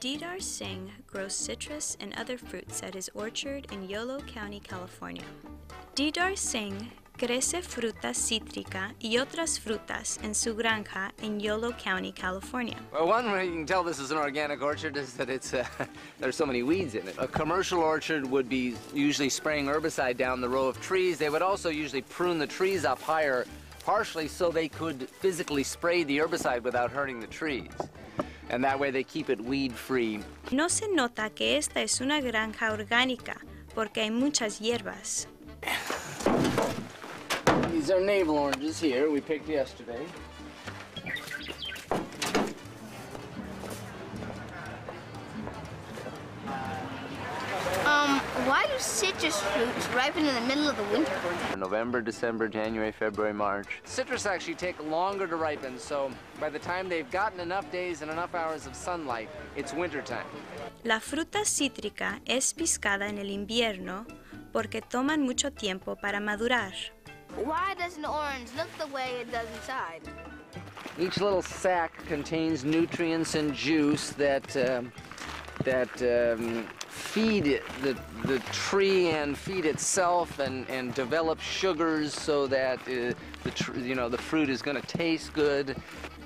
Didar Singh grows citrus and other fruits at his orchard in Yolo County, California. Didar Singh crece frutas citrica y otras frutas en su granja in Yolo County, California. Well, one way you can tell this is an organic orchard is that there's so many weeds in it. A commercial orchard would be usually spraying herbicide down the row of trees. They would also usually prune the trees up higher, partially so they could physically spray the herbicide without hurting the trees. And that way they keep it weed-free. No se nota que esta es una granja orgánica porque hay muchas hierbas. These are navel oranges here we picked yesterday. Why do citrus fruits ripen in the middle of the winter? November, December, January, February, March. Citrus actually take longer to ripen, so by the time they've gotten enough days and enough hours of sunlight, it's wintertime. La fruta cítrica es piscada en el invierno porque toman mucho tiempo para madurar. Why does an orange look the way it does inside? Each little sac contains nutrients and juice that feed the tree and feed itself and develop sugars so that the fruit is going to taste good.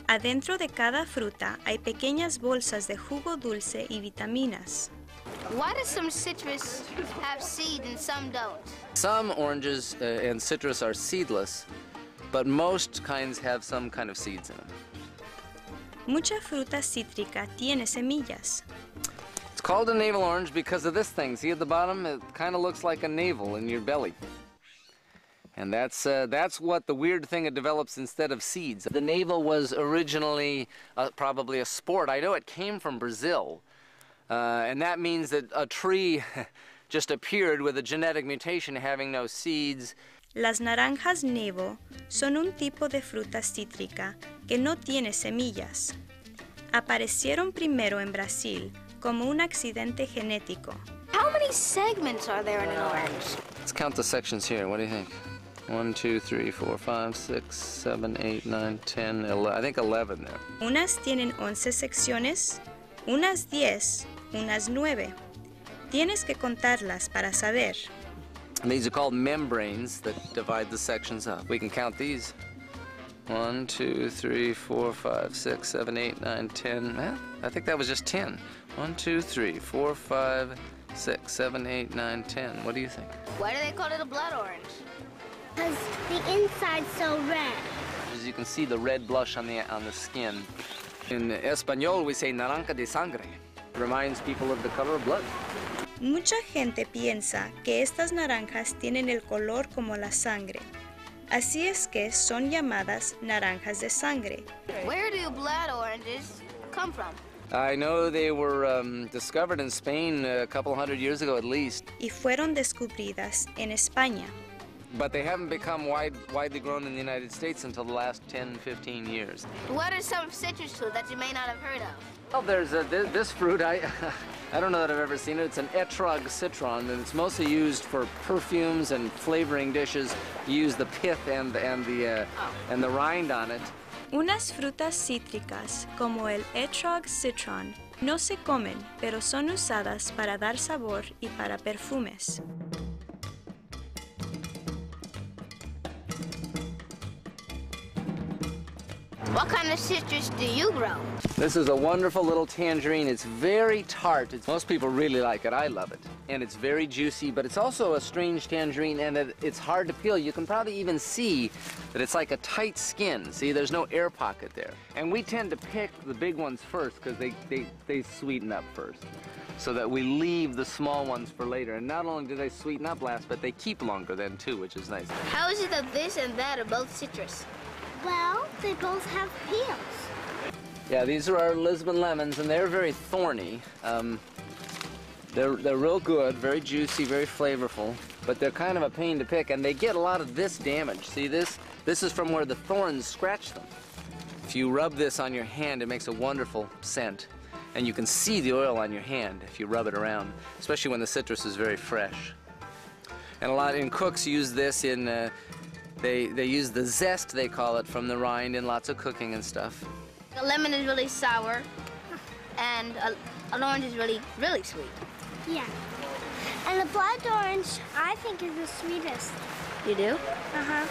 Adentro de cada fruta hay pequeñas bolsas de jugo dulce y vitaminas. Why do some citrus have seed and some don't? Some oranges and citrus are seedless, but most kinds have some kind of seeds in them. Mucha fruta cítrica tiene semillas. It's called a navel orange because of this thing. See at the bottom? It kind of looks like a navel in your belly. And that's what the weird thing it develops instead of seeds. The navel was originally probably a sport. I know it came from Brazil. And that means that a tree just appeared with a genetic mutation having no seeds. Las naranjas nevo son un tipo de fruta cítrica que no tiene semillas. Aparecieron primero en Brasil como un accidente genético. How many segments are there in an orange? Let's count the sections here. What do you think? 1, 2, 3, 4, 5, 6, 7, 8, 9, 10, 11. I think 11 there. Unas tienen 11 secciones, unas 10, unas 9. Tienes que contarlas para saber. And these are called membranes that divide the sections up. We can count these. 1, 2, 3, 4, 5, 6, 7, 8, 9, 10. I think that was just 10. 1, 2, 3, 4, 5, 6, 7, 8, 9, 10. What do you think? Why do they call it a blood orange? Because the inside's so red. As you can see the red blush on the skin. In Espanol, we say naranja de sangre. It reminds people of the color of blood. Mucha gente piensa que estas naranjas tienen el color como la sangre. Así es que son llamadas naranjas de sangre. Where do blood oranges come from? I know they were discovered in Spain a couple hundred years ago at least. Y fueron descubridas en España. But they haven't become widely grown in the United States until the last 10, 15 years. What are some citrus fruits that you may not have heard of? Well, there's this fruit. I don't know that I've ever seen it. It's an etrog citron, and it's mostly used for perfumes and flavoring dishes. You use the pith and the rind on it. Unas frutas cítricas, como el etrog citron, no se comen, pero son usadas para dar sabor y para perfumes. What kind of citrus do you grow? This is a wonderful little tangerine. It's very tart. Most people really like it. I love it. And it's very juicy, but it's also a strange tangerine, and it's hard to peel. You can probably even see that it's like a tight skin. See, there's no air pocket there. And we tend to pick the big ones first because they sweeten up first, so that we leave the small ones for later. And not only do they sweeten up last, but they keep longer then too, which is nice. How is it that this and that are both citrus? Well, they both have peels. Yeah, these are our Lisbon lemons, and they're very thorny. They're real good, very juicy, very flavorful, but they're kind of a pain to pick, and they get a lot of this damage. See this? This is from where the thorns scratch them. If you rub this on your hand, it makes a wonderful scent, and you can see the oil on your hand if you rub it around, especially when the citrus is very fresh. And a lot in cooks use this in. They use the zest, they call it, from the rind in lots of cooking and stuff. The lemon is really sour, and An orange is really, really sweet. Yeah. And the blood orange, I think, is the sweetest. You do? Uh-huh.